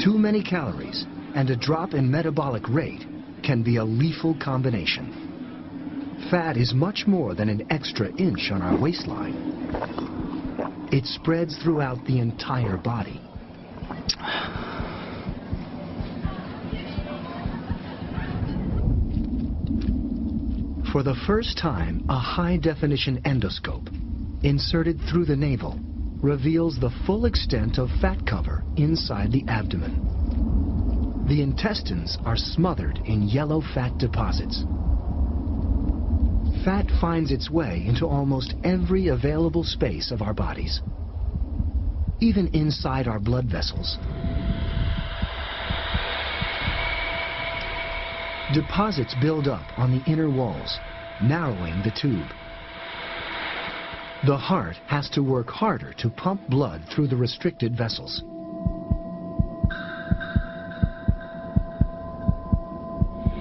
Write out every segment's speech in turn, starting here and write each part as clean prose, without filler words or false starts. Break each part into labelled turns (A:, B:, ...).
A: Too many calories and a drop in metabolic rate can be a lethal combination. Fat is much more than an extra inch on our waistline. It spreads throughout the entire body. For the first time, a high-definition endoscope, inserted through the navel, reveals the full extent of fat cover inside the abdomen. The intestines are smothered in yellow fat deposits. Fat finds its way into almost every available space of our bodies, even inside our blood vessels. Deposits build up on the inner walls, narrowing the tube. The heart has to work harder to pump blood through the restricted vessels.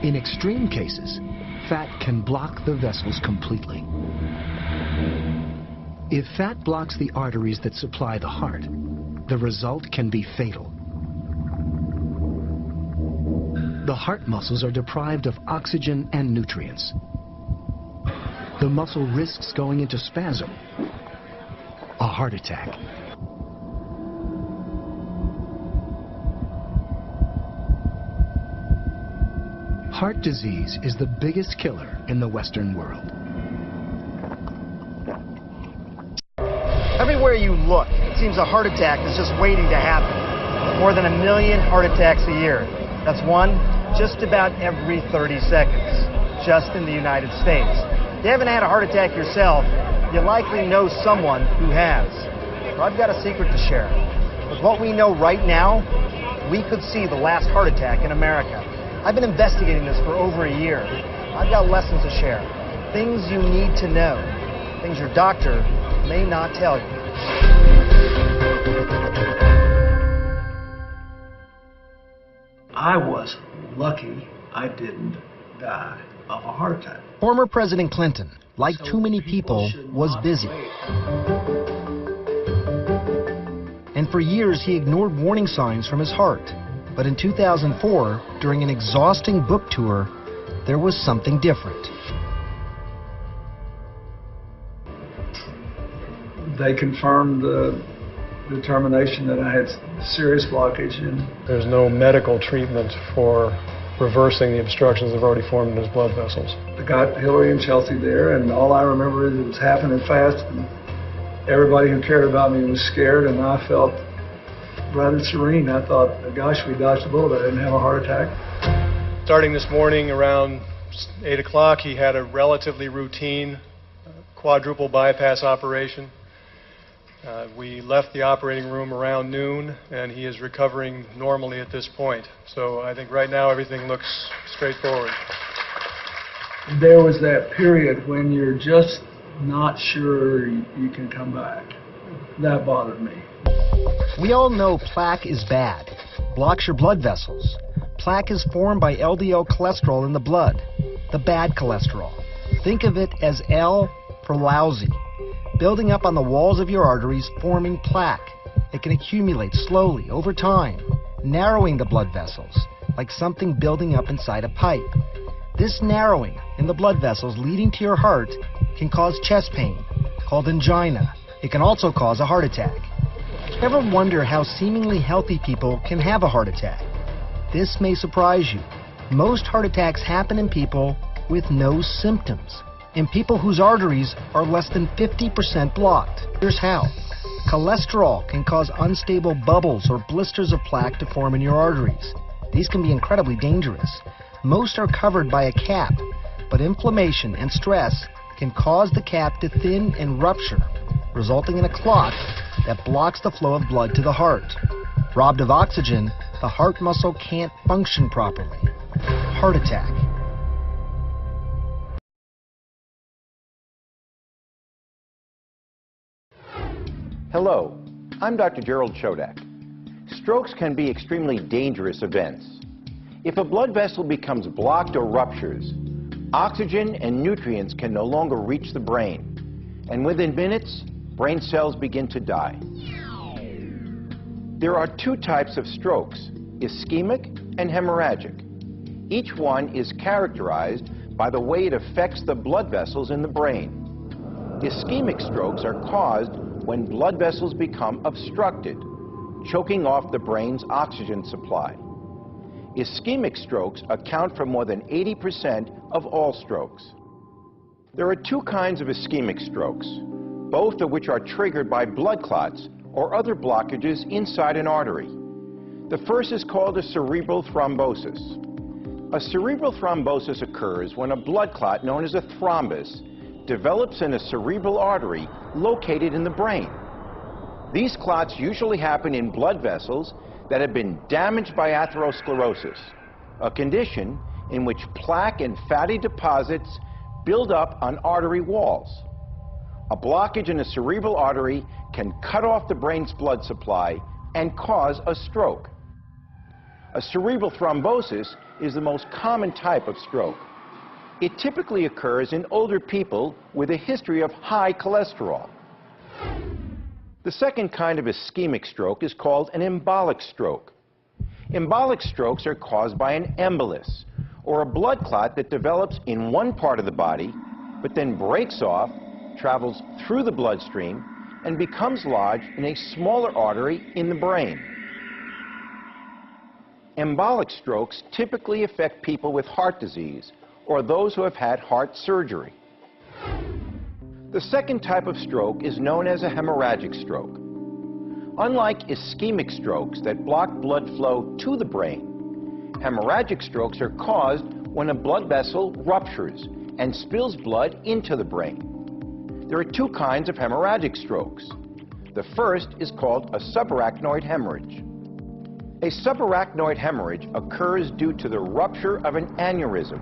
A: In extreme cases, fat can block the vessels completely. If fat blocks the arteries that supply the heart, the result can be fatal. The heart muscles are deprived of oxygen and nutrients. The muscle risks going into spasm, a heart attack. Heart disease is the biggest killer in the Western world.
B: Everywhere you look, it seems a heart attack is just waiting to happen. More than 1 million heart attacks a year. That's one just about every 30 seconds, just in the United States. If you haven't had a heart attack yourself, you likely know someone who has. So I've got a secret to share. With what we know right now, we could see the last heart attack in America. I've been investigating this for over a year. I've got lessons to share. Things you need to know. Things your doctor may not tell you.
C: I was lucky I didn't die of a heart attack.
B: Former President Clinton, like too many people, was busy. And for years he ignored warning signs from his heart. But in 2004, during an exhausting book tour, there was something different.
C: They confirmed the determination that I had serious blockage. And
D: there's no medical treatment for reversing the obstructions that have already formed in his blood vessels.
C: I got Hillary and Chelsea there, and all I remember is it was happening fast, and everybody who cared about me was scared, and I felt rather serene. I thought, gosh, we dodged a bullet. I didn't have a heart attack.
D: Starting this morning around 8 o'clock, he had a relatively routine quadruple bypass operation. We left the operating room around noon, and he is recovering normally at this point. So I think right now everything looks straightforward.
C: There was that period when you're just not sure you can come back. That bothered me.
B: We all know plaque is bad. Blocks your blood vessels. Plaque is formed by LDL cholesterol in the blood, the bad cholesterol. Think of it as L for lousy, building up on the walls of your arteries, forming plaque. It can accumulate slowly over time, narrowing the blood vessels, like something building up inside a pipe. This narrowing in the blood vessels leading to your heart can cause chest pain, called angina. It can also cause a heart attack. Ever wonder how seemingly healthy people can have a heart attack? This may surprise you. Most heart attacks happen in people with no symptoms, in people whose arteries are less than 50% blocked. Here's how. Cholesterol can cause unstable bubbles or blisters of plaque to form in your arteries. These can be incredibly dangerous. Most are covered by a cap, but inflammation and stress can cause the cap to thin and rupture, resulting in a clot that blocks the flow of blood to the heart. Robbed of oxygen, the heart muscle can't function properly. Heart attack.
E: Hello, I'm Dr. Gerald Chodak. Strokes can be extremely dangerous events. If a blood vessel becomes blocked or ruptures, oxygen and nutrients can no longer reach the brain, and within minutes, brain cells begin to die. There are two types of strokes, ischemic and hemorrhagic. Each one is characterized by the way it affects the blood vessels in the brain. Ischemic strokes are caused when blood vessels become obstructed, choking off the brain's oxygen supply. Ischemic strokes account for more than 80% of all strokes. There are two kinds of ischemic strokes, both of which are triggered by blood clots or other blockages inside an artery. The first is called a cerebral thrombosis. A cerebral thrombosis occurs when a blood clot known as a thrombus develops in a cerebral artery located in the brain. These clots usually happen in blood vessels that have been damaged by atherosclerosis, a condition in which plaque and fatty deposits build up on artery walls. A blockage in a cerebral artery can cut off the brain's blood supply and cause a stroke. A cerebral thrombosis is the most common type of stroke. It typically occurs in older people with a history of high cholesterol. The second kind of ischemic stroke is called an embolic stroke. Embolic strokes are caused by an embolus, or a blood clot that develops in one part of the body, but then breaks off, travels through the bloodstream, and becomes lodged in a smaller artery in the brain. Embolic strokes typically affect people with heart disease or those who have had heart surgery. The second type of stroke is known as a hemorrhagic stroke. Unlike ischemic strokes that block blood flow to the brain, hemorrhagic strokes are caused when a blood vessel ruptures and spills blood into the brain. There are two kinds of hemorrhagic strokes. The first is called a subarachnoid hemorrhage. A subarachnoid hemorrhage occurs due to the rupture of an aneurysm,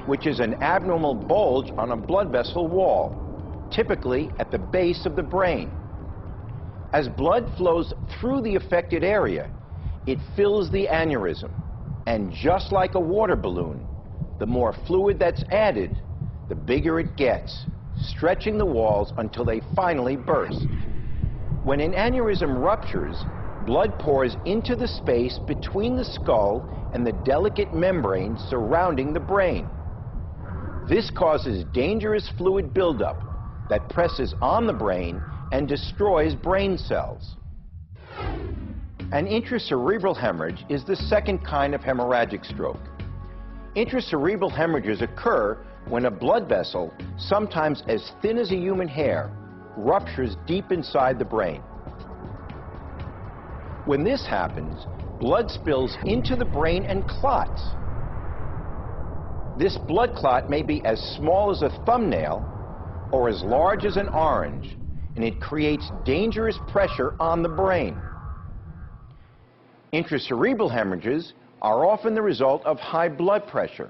E: which is an abnormal bulge on a blood vessel wall, typically at the base of the brain. As blood flows through the affected area, it fills the aneurysm, and just like a water balloon, the more fluid that's added, the bigger it gets, stretching the walls until they finally burst. When an aneurysm ruptures, blood pours into the space between the skull and the delicate membrane surrounding the brain. This causes dangerous fluid buildup that presses on the brain and destroys brain cells. An intracerebral hemorrhage is the second kind of hemorrhagic stroke. Intracerebral hemorrhages occur when a blood vessel, sometimes as thin as a human hair, ruptures deep inside the brain. When this happens, blood spills into the brain and clots. This blood clot may be as small as a thumbnail or as large as an orange, and it creates dangerous pressure on the brain. Intracerebral hemorrhages are often the result of high blood pressure.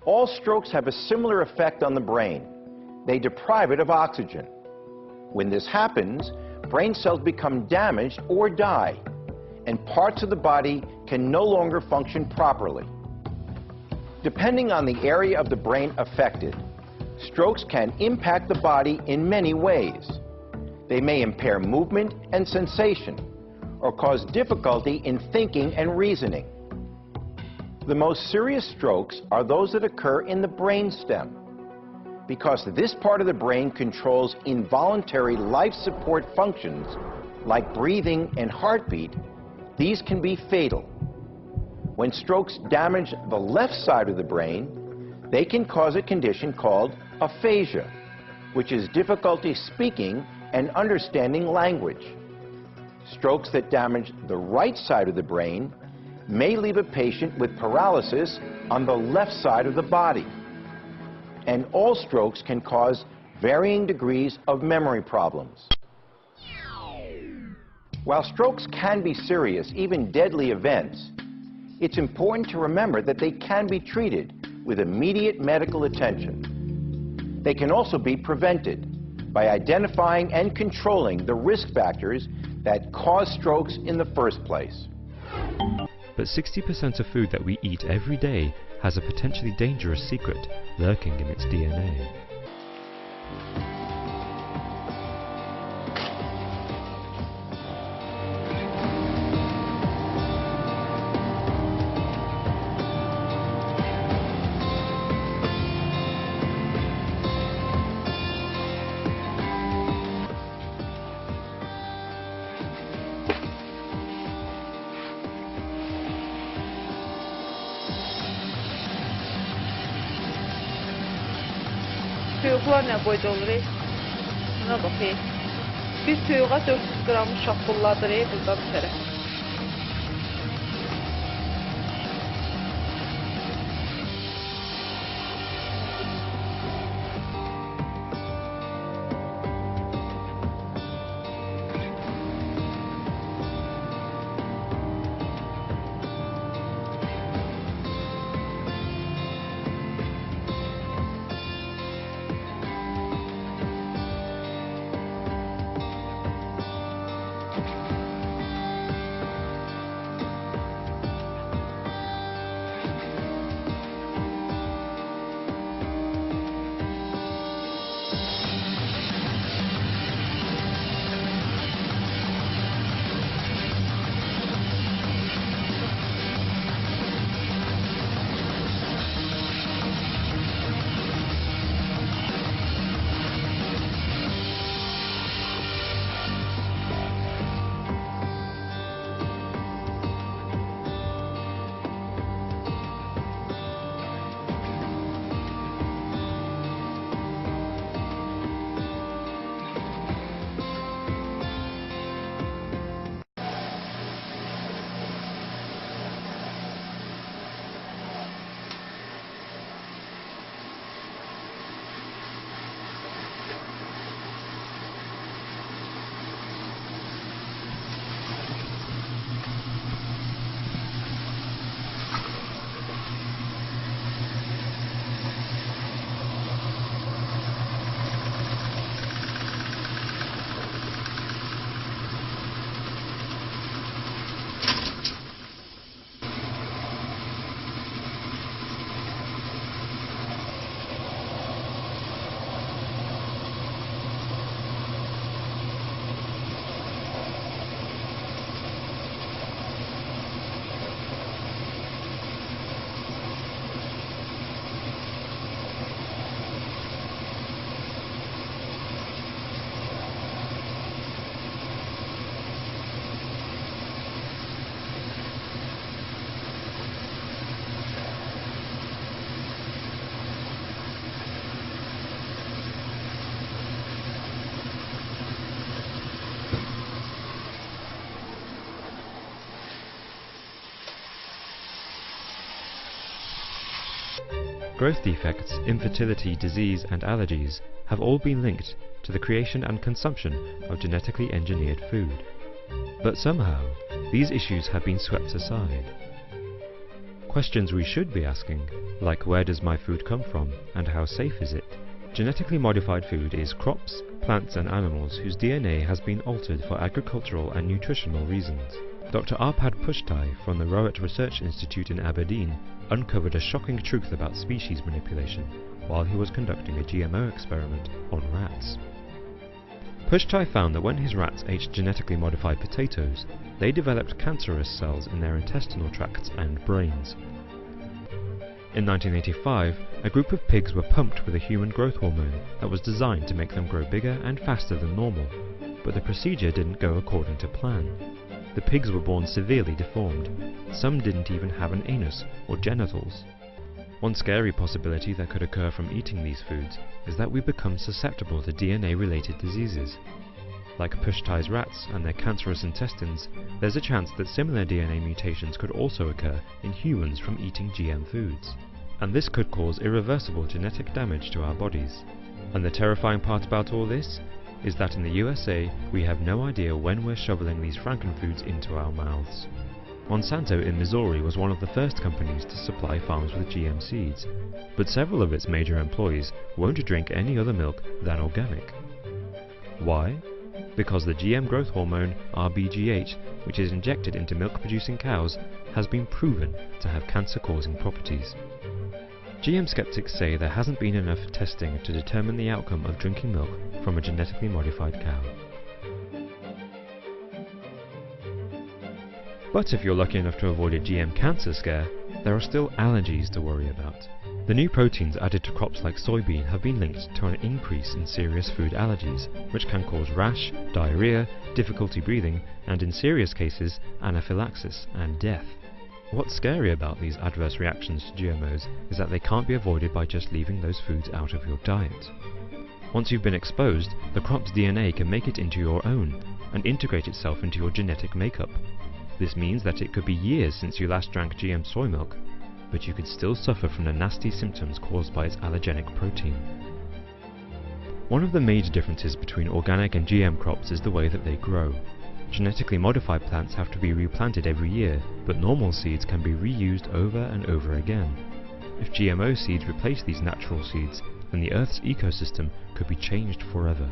E: All strokes have a similar effect on the brain. They deprive it of oxygen. When this happens, brain cells become damaged or die, and parts of the body can no longer function properly. Depending on the area of the brain affected, strokes can impact the body in many ways. They may impair movement and sensation, or cause difficulty in thinking and reasoning. The most serious strokes are those that occur in the brainstem. Because this part of the brain controls involuntary life support functions like breathing and heartbeat, these can be fatal. When strokes damage the left side of the brain, they can cause a condition called aphasia, which is difficulty speaking and understanding language. Strokes that damage the right side of the brain may leave a patient with paralysis on the left side of the body. And all strokes can cause varying degrees of memory problems. While strokes can be serious, even deadly events, it's important to remember that they can be treated with immediate medical attention. They can also be prevented by identifying and controlling the risk factors that cause strokes in the first place.
F: But 60% of food that we eat every day has a potentially dangerous secret lurking in its DNA.
G: Tuyuqlar nə boyda olur? Buna bax. Bir tuyuğa 400 qram uşaq pulladır burada bir tərəf.
F: Growth defects, infertility, disease and allergies have all been linked to the creation and consumption of genetically engineered food. But somehow, these issues have been swept aside. Questions we should be asking, like where does my food come from and how safe is it? Genetically modified food is crops, plants and animals whose DNA has been altered for agricultural and nutritional reasons. Dr. Arpad Pushtai from the Rowett Research Institute in Aberdeen uncovered a shocking truth about species manipulation while he was conducting a GMO experiment on rats. Pushtai found that when his rats ate genetically modified potatoes, they developed cancerous cells in their intestinal tracts and brains. In 1985, a group of pigs were pumped with a human growth hormone that was designed to make them grow bigger and faster than normal, but the procedure didn't go according to plan. The pigs were born severely deformed. Some didn't even have an anus or genitals. One scary possibility that could occur from eating these foods is that we become susceptible to DNA-related diseases. Like Pushtai's rats and their cancerous intestines, there's a chance that similar DNA mutations could also occur in humans from eating GM foods. And this could cause irreversible genetic damage to our bodies. And the terrifying part about all this is that in the USA, we have no idea when we're shoveling these frankenfoods into our mouths. Monsanto in Missouri was one of the first companies to supply farms with GM seeds, but several of its major employees won't drink any other milk than organic. Why? Because the GM growth hormone, RBGH, which is injected into milk-producing cows, has been proven to have cancer-causing properties. GM skeptics say there hasn't been enough testing to determine the outcome of drinking milk from a genetically modified cow. But if you're lucky enough to avoid a GM cancer scare, there are still allergies to worry about. The new proteins added to crops like soybean have been linked to an increase in serious food allergies, which can cause rash, diarrhea, difficulty breathing, and in serious cases, anaphylaxis and death. What's scary about these adverse reactions to GMOs is that they can't be avoided by just leaving those foods out of your diet. Once you've been exposed, the crop's DNA can make it into your own and integrate itself into your genetic makeup. This means that it could be years since you last drank GM soy milk, but you could still suffer from the nasty symptoms caused by its allergenic protein. One of the major differences between organic and GM crops is the way that they grow. Genetically modified plants have to be replanted every year, but normal seeds can be reused over and over again. If GMO seeds replace these natural seeds, then the Earth's ecosystem could be changed forever.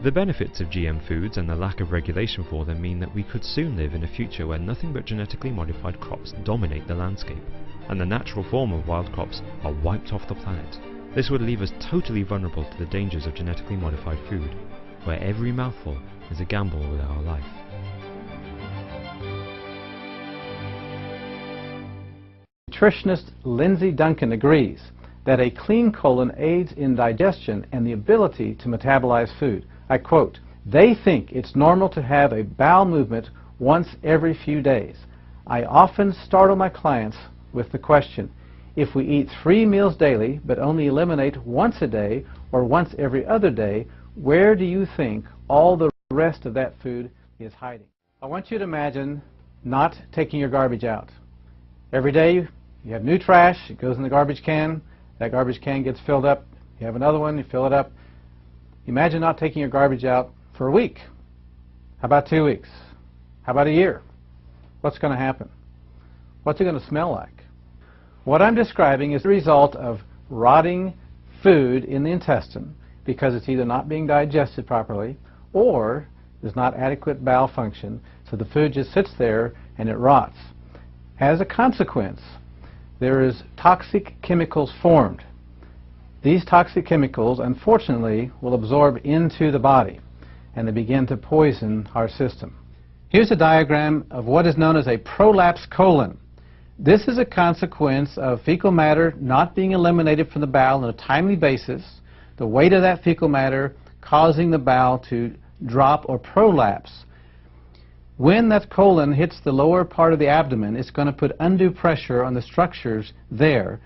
F: The benefits of GM foods and the lack of regulation for them mean that we could soon live in a future where nothing but genetically modified crops dominate the landscape, and the natural form of wild crops are wiped off the planet. This would leave us totally vulnerable to the dangers of genetically modified food, where every mouthful is a gamble with our life.
H: Nutritionist Lindsay Duncan agrees that a clean colon aids in digestion and the ability to metabolize food. I quote, "They think it's normal to have a bowel movement once every few days. I often startle my clients with the question, if we eat 3 meals daily but only eliminate once a day or once every other day, where do you think all the rest of that food is hiding?" I want you to imagine not taking your garbage out. Every day you have new trash, it goes in the garbage can, that garbage can gets filled up, you have another one, you fill it up. Imagine not taking your garbage out for a week. How about 2 weeks? How about a year? What's going to happen? What's it going to smell like? What I'm describing is the result of rotting food in the intestine because it's either not being digested properly or there's not adequate bowel function, so the food just sits there and it rots. As a consequence, there is toxic chemicals formed. These toxic chemicals, unfortunately, will absorb into the body and they begin to poison our system. Here's a diagram of what is known as a prolapsed colon. This is a consequence of fecal matter not being eliminated from the bowel on a timely basis, the weight of that fecal matter causing the bowel to drop or prolapse. When that colon hits the lower part of the abdomen, it's going to put undue pressure on the structures there,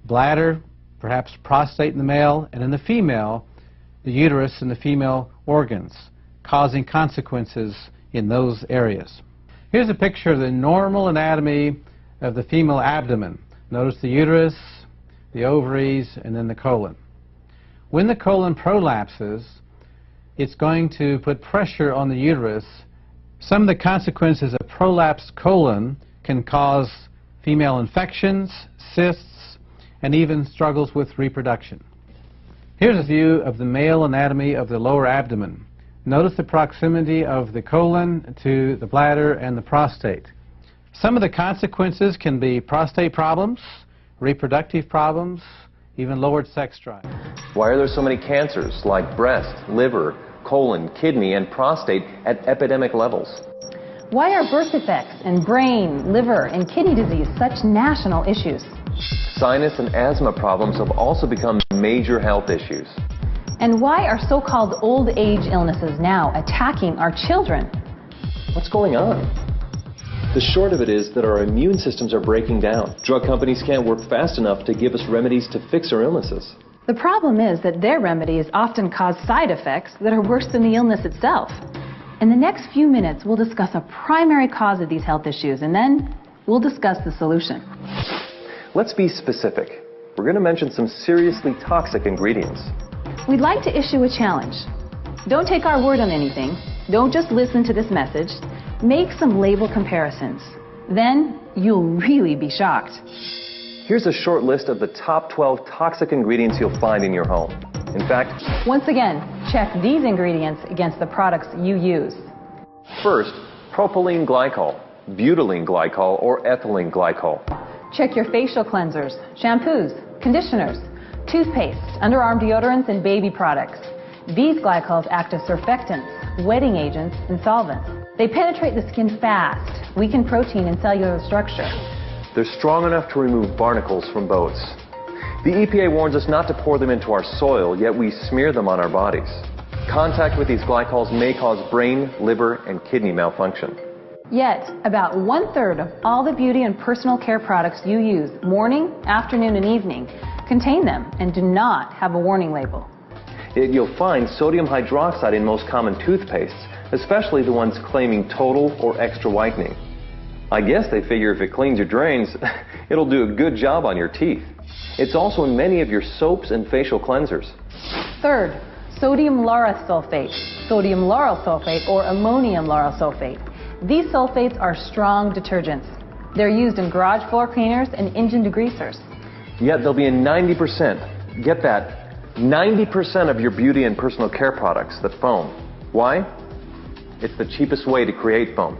H: bladder, perhaps prostate in the male, and in the female, the uterus and the female organs, causing consequences in those areas. Here's a picture of the normal anatomy of the female abdomen. Notice the uterus, the ovaries, and then the colon. When the colon prolapses, it's going to put pressure on the uterus. Some of the consequences of prolapsed colon can cause female infections, cysts, and even struggles with reproduction. Here's a view of the male anatomy of the lower abdomen. Notice the proximity of the colon to the bladder and the prostate. Some of the consequences can be prostate problems, reproductive problems, even lowered sex drive.
I: Why are there so many cancers like breast, liver, colon, kidney, and prostate at epidemic levels?
J: Why are birth defects and brain, liver, and kidney disease such national issues?
I: Sinus and asthma problems have also become major health issues.
J: And why are so-called old age illnesses now attacking our children?
I: What's going on? The short of it is that our immune systems are breaking down. Drug companies can't work fast enough to give us remedies to fix our illnesses.
J: The problem is that their remedies often cause side effects that are worse than the illness itself. In the next few minutes, we'll discuss a primary cause of these health issues, and then we'll discuss the solution.
I: Let's be specific. We're going to mention some seriously toxic ingredients.
J: We'd like to issue a challenge. Don't take our word on anything. Don't just listen to this message. Make some label comparisons. Then you'll really be shocked.
I: Here's a short list of the top 12 toxic ingredients you'll find in your home. In fact,
J: once again, check these ingredients against the products you use.
I: First, propylene glycol, butylene glycol, or ethylene glycol.
J: Check your facial cleansers, shampoos, conditioners, toothpaste, underarm deodorants, and baby products. These glycols act as surfactants, wetting agents, and solvents. They penetrate the skin fast, weaken protein and cellular structure.
I: They're strong enough to remove barnacles from boats. The EPA warns us not to pour them into our soil, yet we smear them on our bodies. Contact with these glycols may cause brain, liver, and kidney malfunction.
J: Yet, about 1/3 of all the beauty and personal care products you use morning, afternoon, and evening contain them and do not have a warning label.
I: Yet you'll find sodium hydroxide in most common toothpastes, especially the ones claiming total or extra whitening. I guess they figure if it cleans your drains, it'll do a good job on your teeth. It's also in many of your soaps and facial cleansers.
J: Third, sodium lauryl sulfate, sodium lauryl sulfate, or ammonium lauryl sulfate. These sulfates are strong detergents. They're used in garage floor cleaners and engine degreasers.
I: Yet they'll be in 90%, get that, 90% of your beauty and personal care products that foam. Why? It's the cheapest way to create foam.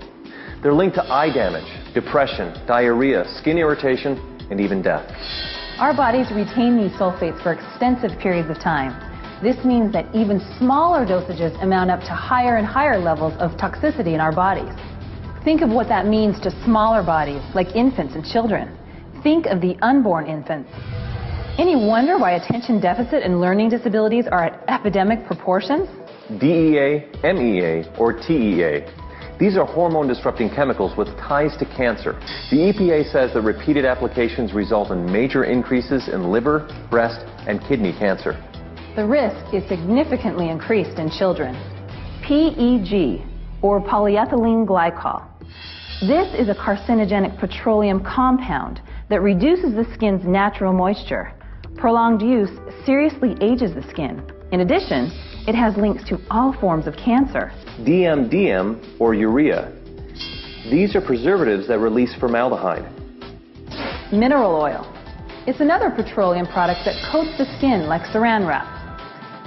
I: They're linked to eye damage, depression, diarrhea, skin irritation, and even death.
J: Our bodies retain these sulfates for extensive periods of time. This means that even smaller dosages amount up to higher and higher levels of toxicity in our bodies. Think of what that means to smaller bodies, like infants and children. Think of the unborn infants. Any wonder why attention deficit and learning disabilities are at epidemic proportions?
I: DEA, MEA, or TEA. These are hormone-disrupting chemicals with ties to cancer. The EPA says that repeated applications result in major increases in liver, breast, and kidney cancer.
J: The risk is significantly increased in children. PEG, or polyethylene glycol. This is a carcinogenic petroleum compound that reduces the skin's natural moisture. Prolonged use seriously ages the skin. In addition, it has links to all forms of cancer.
I: DMDM, or urea. These are preservatives that release formaldehyde.
J: Mineral oil. It's another petroleum product that coats the skin like saran wrap.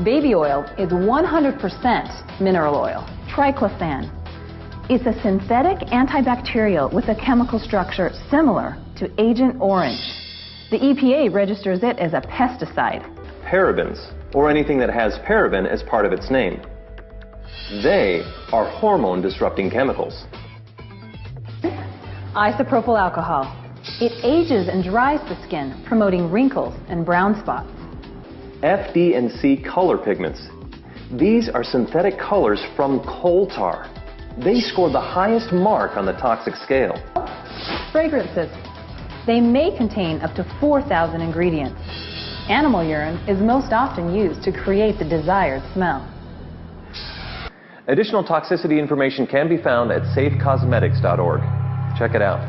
J: Baby oil is 100% mineral oil. Triclosan. It's a synthetic antibacterial with a chemical structure similar to Agent Orange. The EPA registers it as a pesticide.
I: Parabens, or anything that has paraben as part of its name. They are hormone-disrupting chemicals.
J: Isopropyl alcohol. It ages and dries the skin, promoting wrinkles and brown spots.
I: FD and C color pigments. These are synthetic colors from coal tar. They score the highest mark on the toxic scale.
J: Fragrances. They may contain up to 4,000 ingredients. Animal urine is most often used to create the desired smell.
I: Additional toxicity information can be found at safecosmetics.org. Check it out.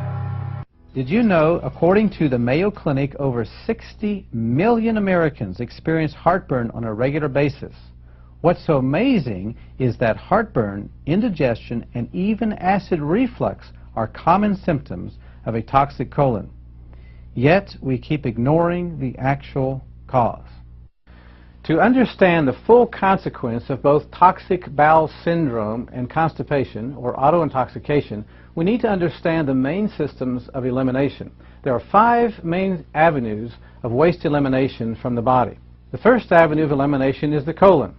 H: Did you know, according to the Mayo Clinic, over 60 million Americans experience heartburn on a regular basis? What's so amazing is that heartburn, indigestion, and even acid reflux are common symptoms of a toxic colon. Yet we keep ignoring the actual cause. To understand the full consequence of both toxic bowel syndrome and constipation, or autointoxication, we need to understand the main systems of elimination. There are 5 main avenues of waste elimination from the body. The first avenue of elimination is the colon.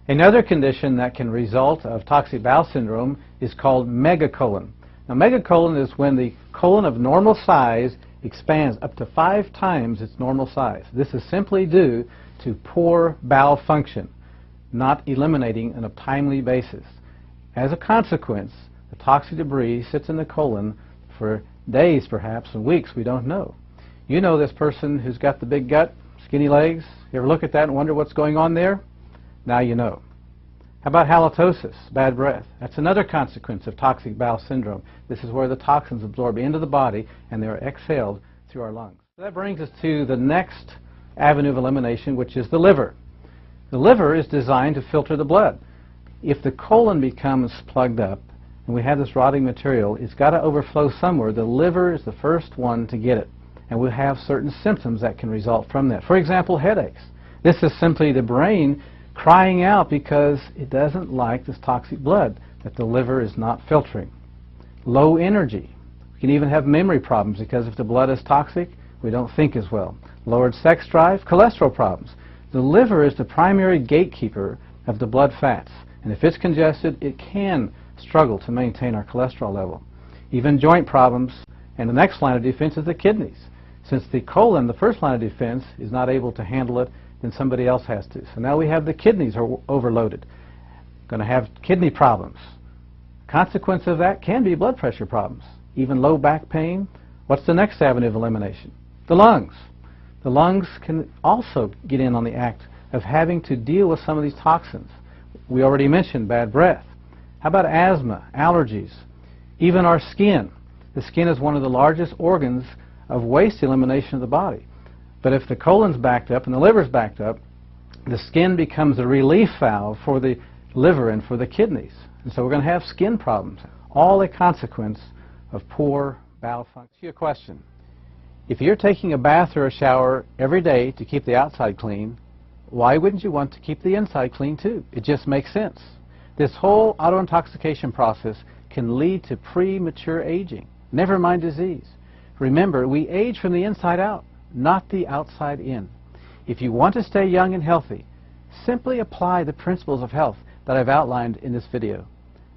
H: Another condition that can result of toxic bowel syndrome is called megacolon. Now, megacolon is when the colon of normal size expands up to 5 times its normal size. This is simply due to poor bowel function, not eliminating on a timely basis. As a consequence, the toxic debris sits in the colon for days, perhaps, and weeks. We don't know. You know this person who's got the big gut, skinny legs. You ever look at that and wonder what's going on there? Now you know. How about halitosis, bad breath? That's another consequence of toxic bowel syndrome. This is where the toxins absorb into the body and they are exhaled through our lungs. That brings us to the next avenue of elimination, which is the liver. The liver is designed to filter the blood. If the colon becomes plugged up and we have this rotting material, it's got to overflow somewhere. The liver is the first one to get it, and we'll have certain symptoms that can result from that. For example, headaches. This is simply the brain crying out because it doesn't like this toxic blood that the liver is not filtering. Low energy. We can even have memory problems because if the blood is toxic, we don't think as well. Lowered sex drive, cholesterol problems. The liver is the primary gatekeeper of the blood fats, and if it's congested, it can struggle to maintain our cholesterol level. Even joint problems, and the next line of defense is the kidneys. Since the colon, the first line of defense, is not able to handle it, then somebody else has to. So now we have the kidneys are overloaded. Going to have kidney problems. Consequence of that can be blood pressure problems, even low back pain. What's the next avenue of elimination? The lungs. The lungs can also get in on the act of having to deal with some of these toxins. We already mentioned bad breath. How about asthma, allergies, even our skin? The skin is one of the largest organs of waste elimination of the body. But if the colon's backed up and the liver's backed up, the skin becomes a relief valve for the liver and for the kidneys. And so we're going to have skin problems, all a consequence of poor bowel function. Your question. If you're taking a bath or a shower every day to keep the outside clean, why wouldn't you want to keep the inside clean too? It just makes sense. This whole autointoxication process can lead to premature aging, never mind disease. Remember, we age from the inside out, not the outside in. If you want to stay young and healthy, simply apply the principles of health that I've outlined in this video.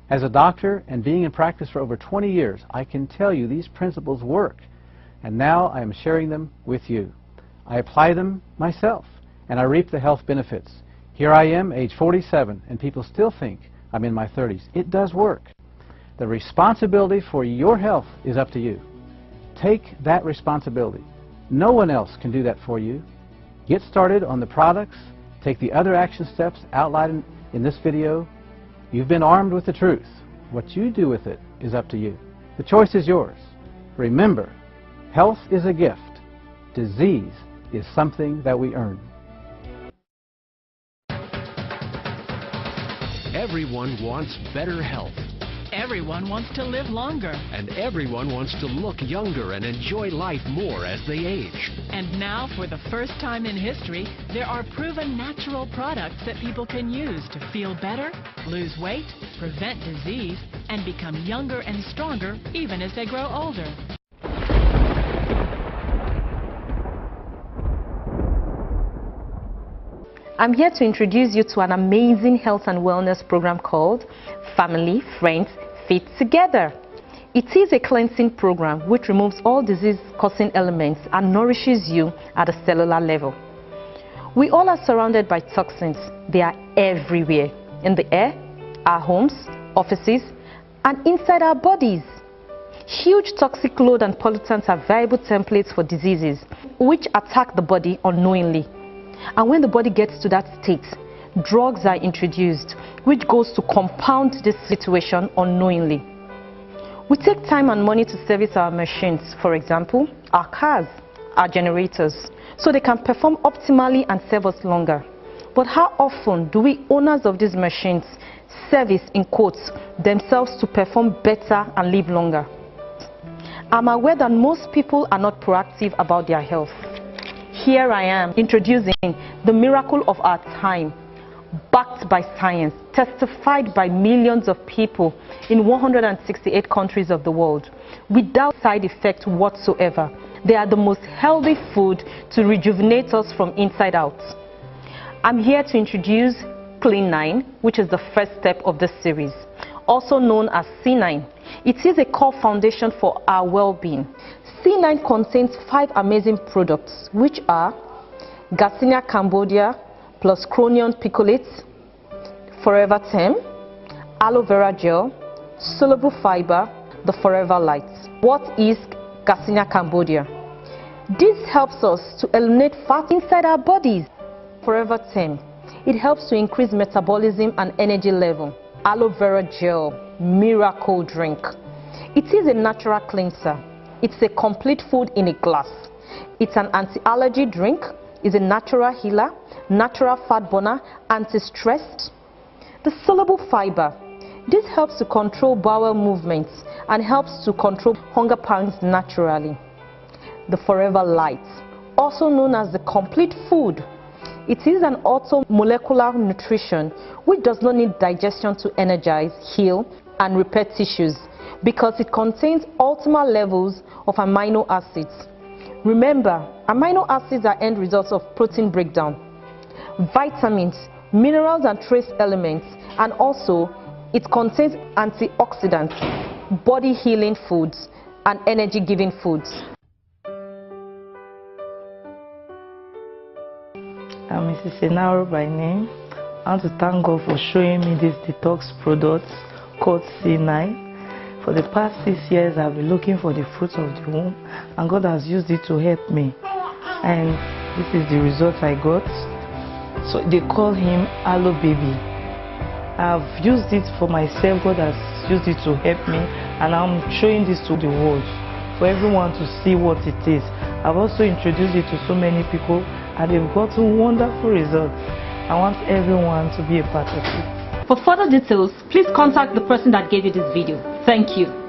H: As a doctor and being in practice for over 20 years, I can tell you these principles work. And now I am sharing them with you. I apply them myself, and I reap the health benefits. Here I am, age 47, and people still think I'm in my 30s. It does work. The responsibility for your health is up to you. Take that responsibility. No one else can do that for you. Get started on the products. Take the other action steps outlined in this video. You've been armed with the truth. What you do with it is up to you. The choice is yours. Remember, health is a gift. Disease is something that we earn.
K: Everyone wants better health.
L: Everyone wants to live longer.
K: And everyone wants to look younger and enjoy life more as they age.
L: And now, for the first time in history, there are proven natural products that people can use to feel better, lose weight, prevent disease, and become younger and stronger even as they grow older.
M: I'm here to introduce you to an amazing health and wellness program called Family Friends Fit Together. It is a cleansing program which removes all disease-causing elements and nourishes you at a cellular level. We all are surrounded by toxins. They are everywhere, in the air, our homes, offices, and inside our bodies. Huge toxic load and pollutants are viable templates for diseases which attack the body unknowingly. And when the body gets to that state, drugs are introduced, which goes to compound this situation unknowingly. We take time and money to service our machines, for example, our cars, our generators, so they can perform optimally and serve us longer. But how often do we owners of these machines service, in quotes, themselves to perform better and live longer? I'm aware that most people are not proactive about their health. Here I am introducing the miracle of our time, backed by science, testified by millions of people in 168 countries of the world, without side effect whatsoever. They are the most healthy food to rejuvenate us from inside out. I'm here to introduce Clean 9, which is the first step of this series, also known as C9. It is a core foundation for our well-being. C9 contains 5 amazing products, which are Garcinia Cambodia plus Chronion Picolate, Forever Tem, Aloe Vera Gel, Soluble Fiber, the Forever Light. What is Garcinia Cambodia? This helps us to eliminate fat inside our bodies. Forever Tem, it helps to increase metabolism and energy level. Aloe Vera Gel, miracle drink. It is a natural cleanser. It's a complete food in a glass. It's an anti-allergy drink. It's a natural healer, natural fat burner, anti-stress. The soluble fiber. This helps to control bowel movements and helps to control hunger pangs naturally. The Forever Light, also known as the complete food. It is an automolecular nutrition which does not need digestion to energize, heal, and repair tissues because it contains optimal levels of amino acids. Remember, amino acids are end results of protein breakdown, vitamins, minerals and trace elements, and also it contains antioxidants, body healing foods, and energy giving foods.
N: I'm Mrs. Senaro by name. I want to thank God for showing me these detox products called C9. For the past 6 years, I've been looking for the fruit of the womb, and God has used it to help me. And this is the result I got. So they call him Aloe Baby. I've used it for myself. God has used it to help me, and I'm showing this to the world for everyone to see what it is. I've also introduced it to so many people, and they've gotten wonderful results. I want everyone to be a part of it.
J: For further details, please contact the person that gave you this video. Thank you.